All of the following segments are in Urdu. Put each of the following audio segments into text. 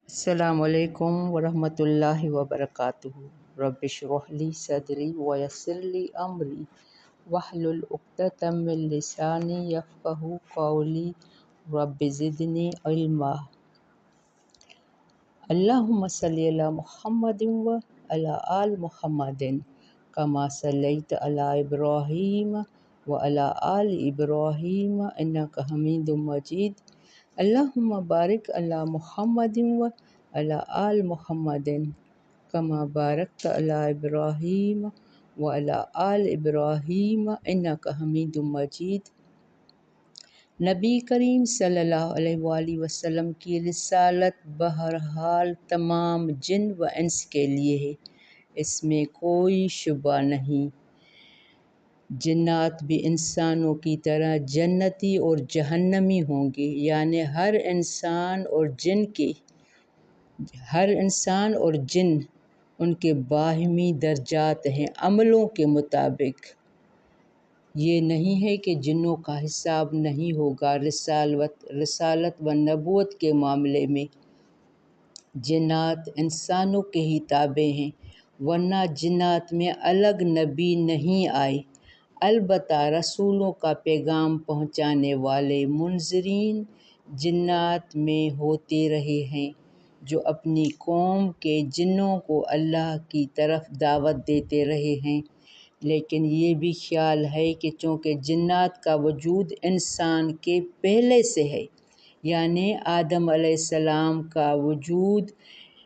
السلام علیکم ورحمۃ اللہ وبرکاتہ۔ رب اشرح لی صدری ویسر لی امری واحلل عقدۃ من لسانی یفقہوا قولی رب زدنی علما۔ اللہم صلی علی محمد وعلی آل محمد کما صلیت علی ابراہیم وعلی آل ابراہیم انک حمید مجید۔ اللہم بارک علی محمد وعلی آل محمد کما بارکت علی ابراہیم وعلی آل ابراہیم انک حمید مجید۔ نبی کریم صلی اللہ علیہ وآلہ وسلم کی رسالت بہرحال تمام جن و انس کے لیے ہے، اس میں کوئی شبہ نہیں۔ جنات بھی انسانوں کی طرح جنتی اور جہنمی ہوں گے، یعنی ہر انسان اور جن ان کے باہمی درجات ہیں عملوں کے مطابق۔ یہ نہیں ہے کہ جنوں کا حساب نہیں ہوگا۔ رسالت و نبوت کے معاملے میں جنات انسانوں کے ہی تابع ہیں، ورنہ جنات میں الگ نبی نہیں آئے۔ البتہ رسولوں کا پیغام پہنچانے والے منذرین جنات میں ہوتے رہے ہیں، جو اپنی قوم کے جنوں کو اللہ کی طرف دعوت دیتے رہے ہیں۔ لیکن یہ بھی خیال ہے کہ چونکہ جنات کا وجود انسان کے پہلے سے ہے، یعنی آدم علیہ السلام کا وجود،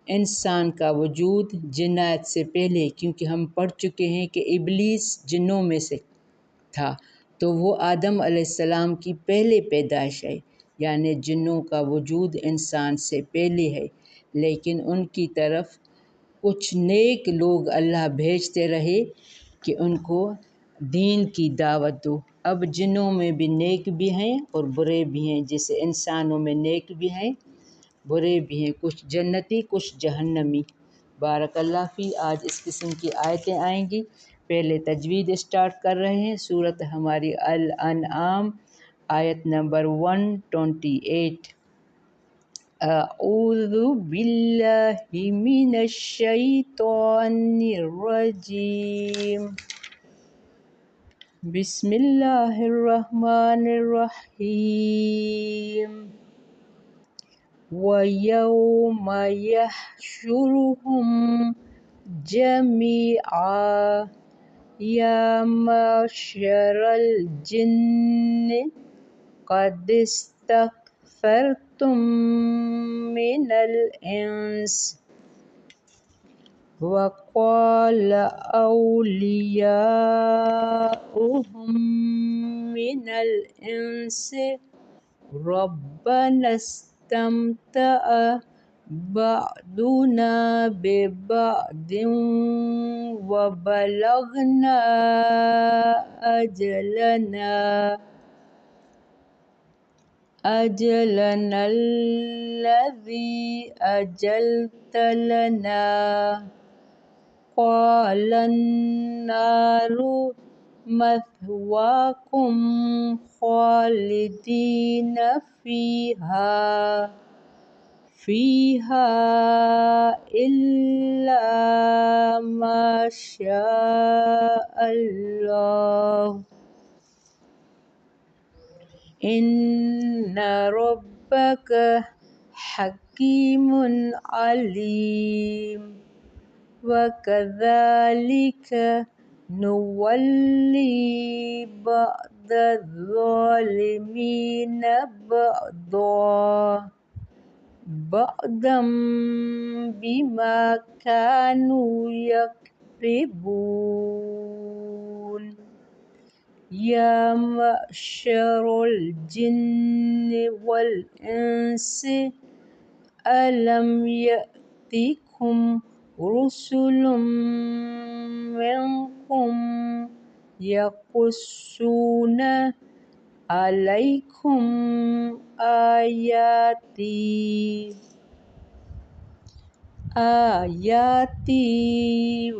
انسان کا وجود جنات سے پہلے، کیونکہ ہم پڑھ چکے ہیں کہ ابلیس جنوں میں سے تھا، تو وہ آدم علیہ السلام کی پہلے پیدائش ہے، یعنی جنوں کا وجود انسان سے پہلے ہے۔ لیکن ان کی طرف کچھ نیک لوگ اللہ بھیجتے رہے کہ ان کو دین کی دعوت دو۔ اب جنوں میں بھی نیک بھی ہیں اور برے بھی ہیں، جیسے انسانوں میں نیک بھی ہیں برے بھی ہیں، کچھ جنتی کچھ جہنمی۔ بارک اللہ فی۔ آج اس قسم کی آیتیں آئیں گی۔ پہلے تجوید اسٹارٹ کر رہے ہیں۔ سورت ہماری الانعام آیت نمبر 128۔ اعوذ باللہ من الشیطان الرجیم، بسم اللہ الرحمن الرحیم۔ وَيَوْمَ يَحْشُرُهُمْ جَمِيعًا يَا مَعْشَرَ الْجِنِّ قَدِ اسْتَكْثَرْتُم مِّنَ الْإِنسِ وَقَالَ أَوْلِيَاؤُهُم مِّنَ الْإِنسِ رَبَّنَا اسْتَمْتَعَ بَعْضُنَا بِبَعْضٍ وَبَلَغْنَا أَجَلَنَا الَّذِي أَجَّلْتَ لَنَا قَالَ النَّارُ مَثْوَاكُمْ خَالِدِينَ فِيهَا إِلَّا مَا شَاءَ اللَّهُ إِنَّ رَبَّكَ حَكِيمٌ عَلِيمٌ۔ وَكَذَلِكَ نُوَلِّي بَعْضَ الظَّالِمِينَ بَعْضًا بِمَا كَانُوا يَكْسِبُونَ۔ يَا مَعْشَرَ الْجِنِّ وَالْإِنسِ أَلَمْ يَأْتِكُمْ رُسُلٌ مِّنكُمْ يَقُصُّونَ عَلَيْكُمْ آيَاتِي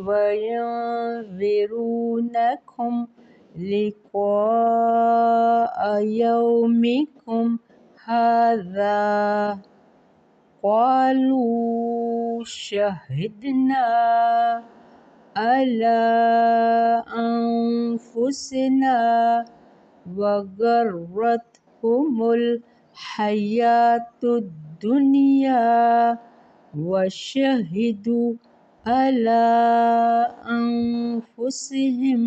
وَيُنذِرُونَكُمْ لِقَاءَ يَوْمِكُمْ هَٰذَا قالوا شهدنا على أنفسنا وغرتهم الحياة الدنيا وشهدوا على أنفسهم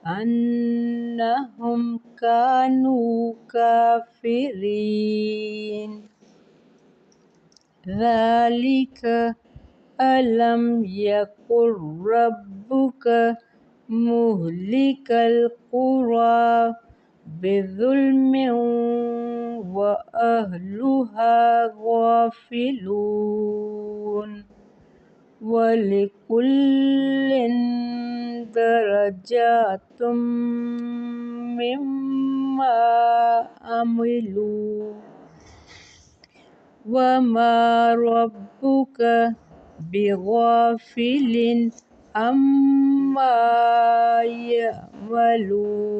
أنهم كانوا كافرين ذلك ألم يكن ربك مهلك القرى بظلم وأهلها غافلون ولكل درجات مما عملوا وما ربك بغافل عما يعملون۔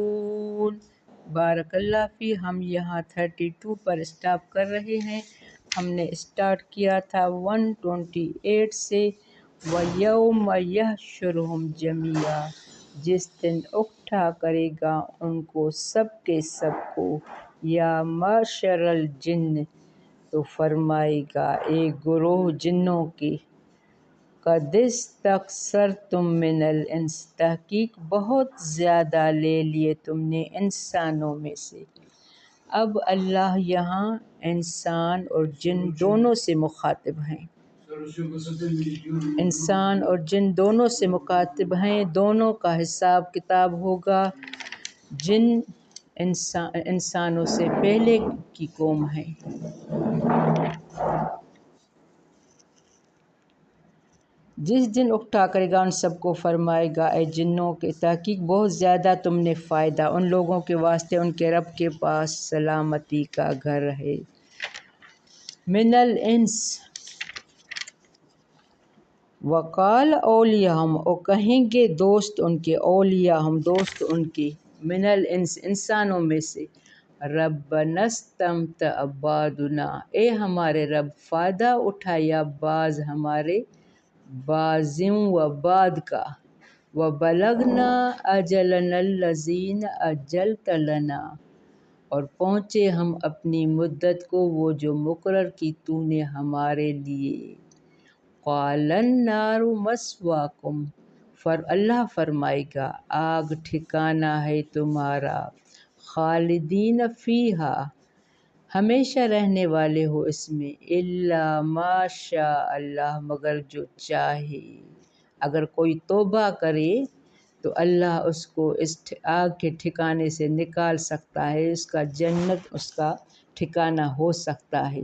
بارک اللہ فی۔ ہم یہاں 32 پر اسٹاپ کر رہے ہیں۔ ہم نے اسٹارٹ کیا تھا 128 سے وَيَوْمَ يَحْشُرُهُمْ جَمِيعًا، جس دن اکٹھا کرے گا ان کو سب کے سب کو، یا معشر الجن، تو فرمائے گا ایک گروہ جنوں کے، قد استکثرتم من الانس، تحقیق بہت زیادہ لے لیے تم نے انسانوں میں سے۔ اب اللہ یہاں انسان اور جن دونوں سے مخاطب ہیں، انسان اور جن دونوں سے مخاطب ہیں، دونوں کا حساب کتاب ہوگا۔ جن انسانوں سے پہلے کی قوم ہیں، جس دن اکٹھا کرے گا ان سب کو فرمائے گا اے جنوں کے، تحقیق بہت زیادہ تم نے فائدہ ان لوگوں کے واسطے ان کے رب کے پاس سلامتی کا گھر ہے۔ من الانس وقال اولیاءہم، اور کہیں گے دوست ان کے، اولیاءہم دوست ان کے، من الانس انسانوں میں سے، ربنا استمتع بعضنا، اے ہمارے رب فائدہ اٹھایا بعض ہمارے بعضوں و بعد کا، وبلغنا اجلنا الذی اجلت لنا، اور پہنچے ہم اپنی مدت کو وہ جو مقرر کی تو نے ہمارے لیے۔ قال النار مثواکم، اللہ فرمائے گا آگ ٹھکانہ ہے تمہارا، خالدین فیہا، ہمیشہ رہنے والے ہو اس میں، الا ما شاء اللہ، مگر جو چاہے۔ اگر کوئی توبہ کرے تو اللہ اس کو اس آگ کے ٹھکانے سے نکال سکتا ہے، اس کا جنت اس کا ٹھکانہ ہو سکتا ہے۔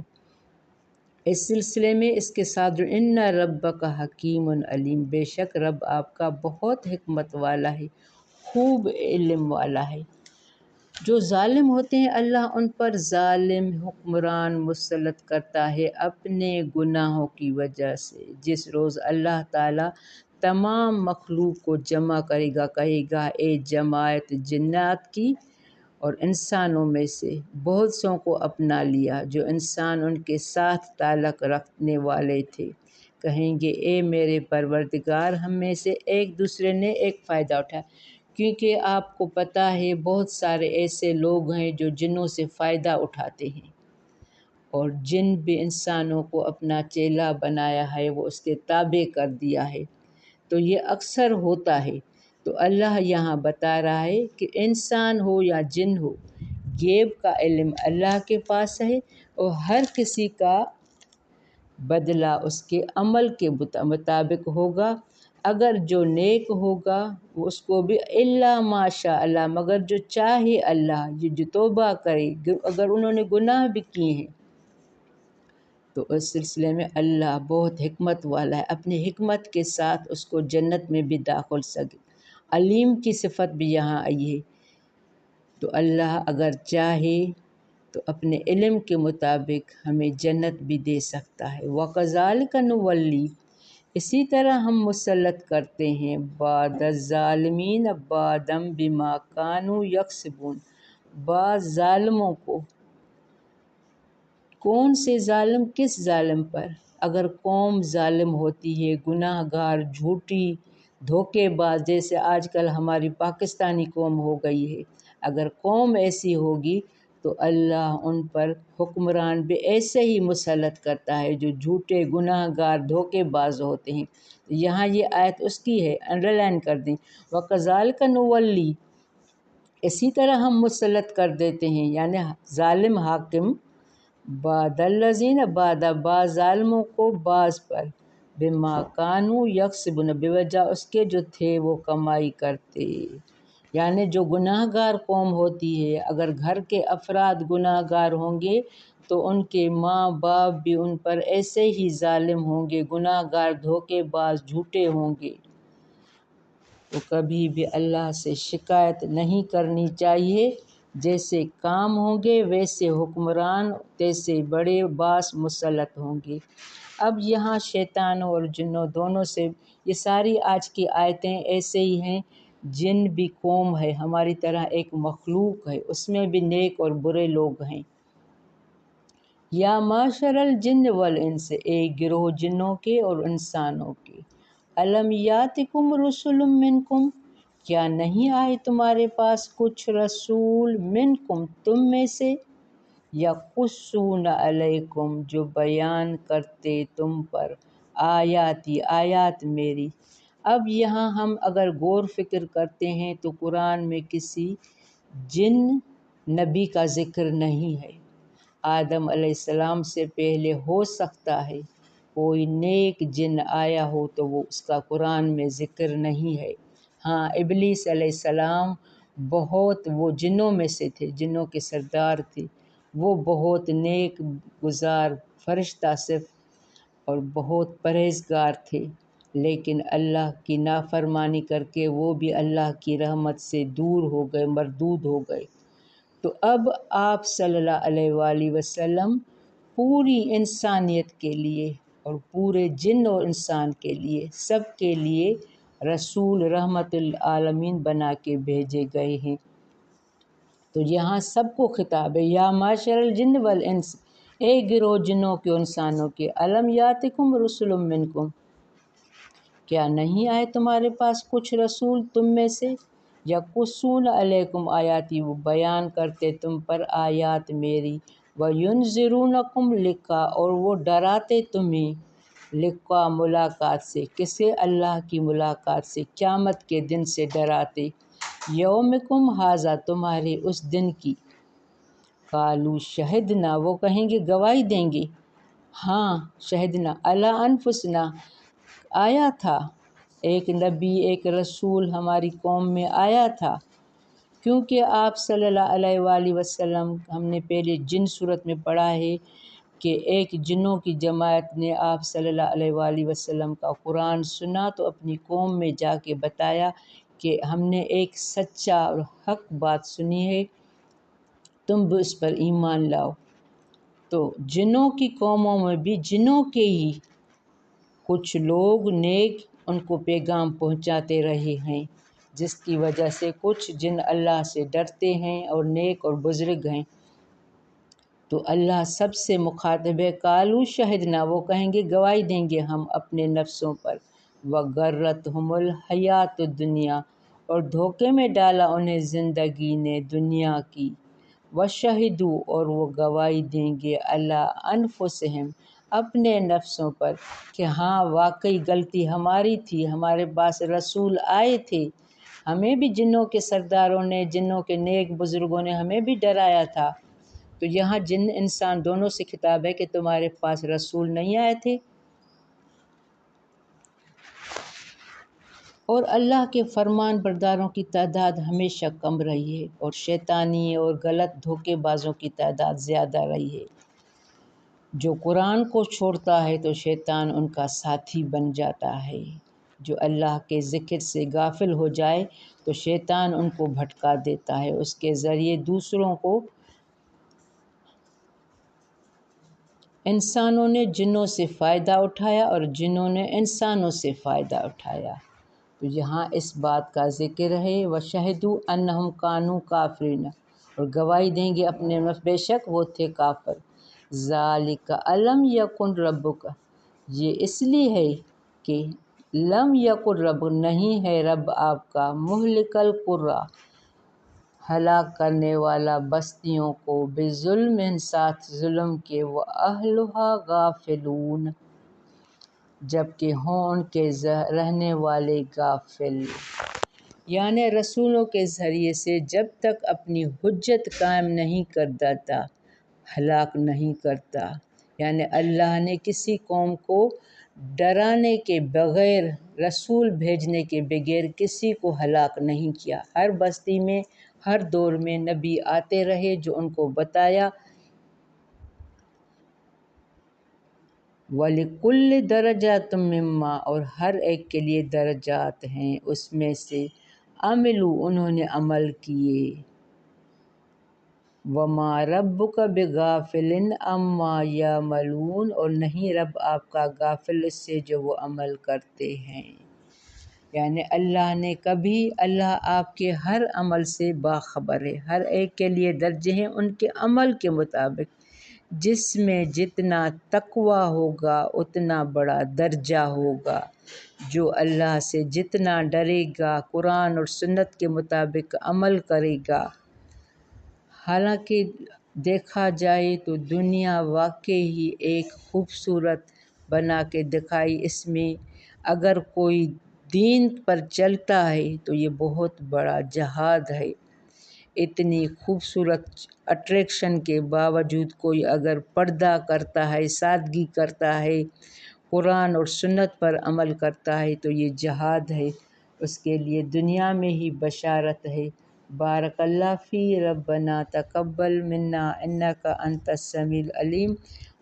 اس سلسلے میں اس کے ساتھ جو ان ربک حکیم علیم، بے شک رب آپ کا بہت حکمت والا ہے، خوب علم والا ہے۔ جو ظالم ہوتے ہیں اللہ ان پر ظالم حکمران مسلط کرتا ہے اپنے گناہوں کی وجہ سے۔ جس روز اللہ تعالیٰ تمام مخلوق کو جمع کرے گا، کہے گا اے جماعت جنات کی اور انسانوں میں سے بہت سوں کو اپنا لیا جو انسان ان کے ساتھ تعلق رکھنے والے تھے، کہیں گے اے میرے پروردگار ہم میں سے ایک دوسرے نے ایک فائدہ اٹھایا، کیونکہ آپ کو پتہ ہے بہت سارے ایسے لوگ ہیں جو جنوں سے فائدہ اٹھاتے ہیں، اور جن بھی انسانوں کو اپنا چیلا بنایا ہے، وہ اس کے تابع کر دیا ہے، تو یہ اکثر ہوتا ہے۔ تو اللہ یہاں بتا رہا ہے کہ انسان ہو یا جن ہو، غیب کا علم اللہ کے پاس ہے، اور ہر کسی کا بدلہ اس کے عمل کے مطابق ہوگا۔ اگر جو نیک ہوگا وہ اس کو بھی الا ماشاء اللہ، مگر جو چاہے اللہ، یہ جو توبہ کرے، اگر انہوں نے گناہ بھی کیے ہیں تو اس سلسلے میں اللہ بہت حکمت والا ہے، اپنی حکمت کے ساتھ اس کو جنت میں بھی داخل سکے۔ علیم کی صفت بھی یہاں آئی ہے، تو اللہ اگر چاہے تو اپنے علم کے مطابق ہمیں جنت بھی دے سکتا ہے۔ وَكَذَلِكَ نُوَلِّي، اسی طرح ہم مسلط کرتے ہیں بعض الظالمین بعضا بما كانوا یکسبون، بعض ظالموں کو کون سے ظالم کس ظالم پر؟ اگر قوم ظالم ہوتی ہے، گناہ گار، جھوٹی، دھوکے باز، جیسے آج کل ہماری پاکستانی قوم ہو گئی ہے، اگر قوم ایسی ہوگی تو اللہ ان پر حکمران بھی ایسے ہی مسلط کرتا ہے جو جھوٹے، گناہ گار، دھوکے باز ہوتے ہیں۔ یہاں یہ آیت اس کی ہے، انڈر لائن کر دیں۔ وَكَذَلِكَ نُوَلِّي، اسی طرح ہم مسلط کر دیتے ہیں، یعنی ظالم حاکم بعد الذین، بعد بعض ظالموں کو بعض پر، بما کانوا یکسبون، بے وجہ اس کے جو تھے وہ کمائی کرتے۔ یعنی جو گناہ گار قوم ہوتی ہے، اگر گھر کے افراد گناہ گار ہوں گے تو ان کے ماں باپ بھی ان پر ایسے ہی ظالم ہوں گے، گناہ گار، دھوکے باز، جھوٹے ہوں گے۔ تو کبھی بھی اللہ سے شکایت نہیں کرنی چاہیے، جیسے کام ہوں گے ویسے حکمران، تیسے بڑے باس مسلط ہوں گے۔ اب یہاں شیطانوں اور جنوں دونوں سے، یہ ساری آج کی آیتیں ایسے ہی ہیں، جن بھی قوم ہے ہماری طرح ایک مخلوق ہے، اس میں بھی نیک اور برے لوگ ہیں۔ یا معشر الجن والانس، ایک گروہ جنوں کے اور انسانوں کے، الم یاتکم رسل منکم، کیا نہیں آئے تمہارے پاس کچھ رسول، منکم تم میں سے، یقصون علیکم جو بیان کرتے تم پر، آیاتی آیات میری۔ اب یہاں ہم اگر غور فکر کرتے ہیں تو قرآن میں کسی جن نبی کا ذکر نہیں ہے۔ آدم علیہ السلام سے پہلے ہو سکتا ہے کوئی نیک جن آیا ہو تو وہ اس کا قرآن میں ذکر نہیں ہے۔ ہاں، ابلیس علیہ السلام بہت، وہ جنوں میں سے تھے، جنوں کے سردار تھے، وہ بہت نیک گزار فرشتہ صرف اور بہت پرہیزگار تھے، لیکن اللہ کی نافرمانی کر کے وہ بھی اللہ کی رحمت سے دور ہو گئے، مردود ہو گئے۔ تو اب آپ صلی اللہ علیہ وآلہ وسلم پوری انسانیت کے لیے اور پورے جن اور انسان کے لیے، سب کے لیے رسول رحمت العالمین بنا کے بھیجے گئے ہیں۔ تو یہاں سب کو خطاب ہے، یا معشر الجن والانس، اے گروہ جنوں کے انسانوں کے، الم یاتکم رسل منکم، کیا نہیں آئے تمہارے پاس کچھ رسول تم میں سے، یقصون علیکم آیاتی، وہ بیان کرتے تم پر آیات میری، وینذرونکم لقاء، اور وہ ڈراتے تمہیں لقاء ملاقات سے، کسے؟ اللہ کی ملاقات سے، قیامت کے دن سے ڈراتے، یومکم ھذا، تمہارے اس دن کی، قالوا شہدنا، وہ کہیں گے گواہی دیں گے، ہاں شہدنا علی انفسنا، آیا تھا ایک نبی، ایک رسول ہماری قوم میں آیا تھا، کیونکہ آپ صلی اللہ علیہ وآلہ وسلم، ہم نے پہلے جن صورت میں پڑھا ہے کہ ایک جنوں کی جماعت نے آپ صلی اللہ علیہ وآلہ وسلم کا قرآن سنا تو اپنی قوم میں جا کے بتایا کہ ہم نے ایک سچا اور حق بات سنی ہے، تم بھی اس پر ایمان لاؤ۔ تو جنوں کی قوموں میں بھی جنوں کے ہی کچھ لوگ نیک ان کو پیغام پہنچاتے رہے ہیں، جس کی وجہ سے کچھ جن اللہ سے ڈرتے ہیں اور نیک اور بزرگ ہیں۔ تو اللہ سب سے مخاطب ہے، قالوا شہدنا، وہ کہیں گے گواہی دیں گے ہم اپنے نفسوں پر، وغرتہم الحیات الدنیا، اور دھوکے میں ڈالا انہیں زندگی نے دنیا کی، وشہدوا، اور وہ گواہی دیں گے علی انفسہم، اپنے نفسوں پر، کہ ہاں واقعی غلطی ہماری تھی، ہمارے پاس رسول آئے تھے، ہمیں بھی جنوں کے سرداروں نے، جنوں کے نیک بزرگوں نے ہمیں بھی ڈرایا تھا۔ تو یہاں جن انسان دونوں سے خطاب ہے کہ تمہارے پاس رسول نہیں آئے تھے، اور اللہ کے فرمان برداروں کی تعداد ہمیشہ کم رہی ہے، اور شیطانی اور غلط دھوکے بازوں کی تعداد زیادہ رہی ہے۔ جو قرآن کو چھوڑتا ہے تو شیطان ان کا ساتھی بن جاتا ہے، جو اللہ کے ذکر سے غافل ہو جائے تو شیطان ان کو بھٹکا دیتا ہے، اس کے ذریعے دوسروں کو۔ انسانوں نے جنوں سے فائدہ اٹھایا اور جنوں نے انسانوں سے فائدہ اٹھایا۔ تو یہاں اس بات کا ذکر ہے، وَشَهِدُوا أَنَّهُمْ كَانُوا كَافِرِينَ، اور گواہی دیں گے اپنے نفس، بے شک وہ تھے کافر، ذالک الم یکن ربک، یہ اس لیے ہے کہ لم یکن رب، نہیں ہے رب آپ کا، مہلک القری، ہلاک کرنے والا بستیوں کو، بظلم، ساتھ ظلم کے، وَأَهْلُهَا غافلون، جبکہ ہوں ان کے رہنے والے غافل۔ یعنی رسولوں کے ذریعے سے جب تک اپنی حجت قائم نہیں کر دیتا، ہلاک نہیں کرتا۔ یعنی اللہ نے کسی قوم کو ڈرانے کے بغیر، رسول بھیجنے کے بغیر کسی کو ہلاک نہیں کیا۔ ہر بستی میں، ہر دور میں نبی آتے رہے جو ان کو بتایا، وَلِكُلِّ دَرَجَاتٌ مِّمَّا، اور ہر ایک کے لیے درجات ہیں اس میں سے، عملوا، انہوں نے عمل کیے، وَمَا رَبُّكَ بِغَافِلٍ عَمَّا يَعْمَلُونَ، اور نہیں رب آپ کا غافل اس سے جو وہ عمل کرتے ہیں۔ یعنی اللہ آپ کے ہر عمل سے باخبر ہے، ہر ایک کے لیے درجے ہیں ان کے عمل کے مطابق، جس میں جتنا تقوی ہوگا اتنا بڑا درجہ ہوگا، جو اللہ سے جتنا ڈرے گا، قرآن اور سنت کے مطابق عمل کرے گا۔ حالانکہ دیکھا جائے تو دنیا واقعی ہی ایک خوبصورت بنا کے دکھائی، اس میں اگر کوئی دین پر چلتا ہے تو یہ بہت بڑا جہاد ہے۔ اتنی خوبصورت اٹریکشن کے باوجود کوئی اگر پردہ کرتا ہے، سادگی کرتا ہے، قرآن اور سنت پر عمل کرتا ہے تو یہ جہاد ہے، اس کے لیے دنیا میں ہی بشارت ہے۔ بارک اللہ فی، ربنا تقبل منا انک انت السمیع العلیم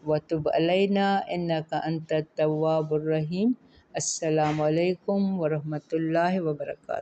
وتب علینا انک انت التواب الرحیم۔ السلام علیکم ورحمۃ اللہ وبرکاتہ۔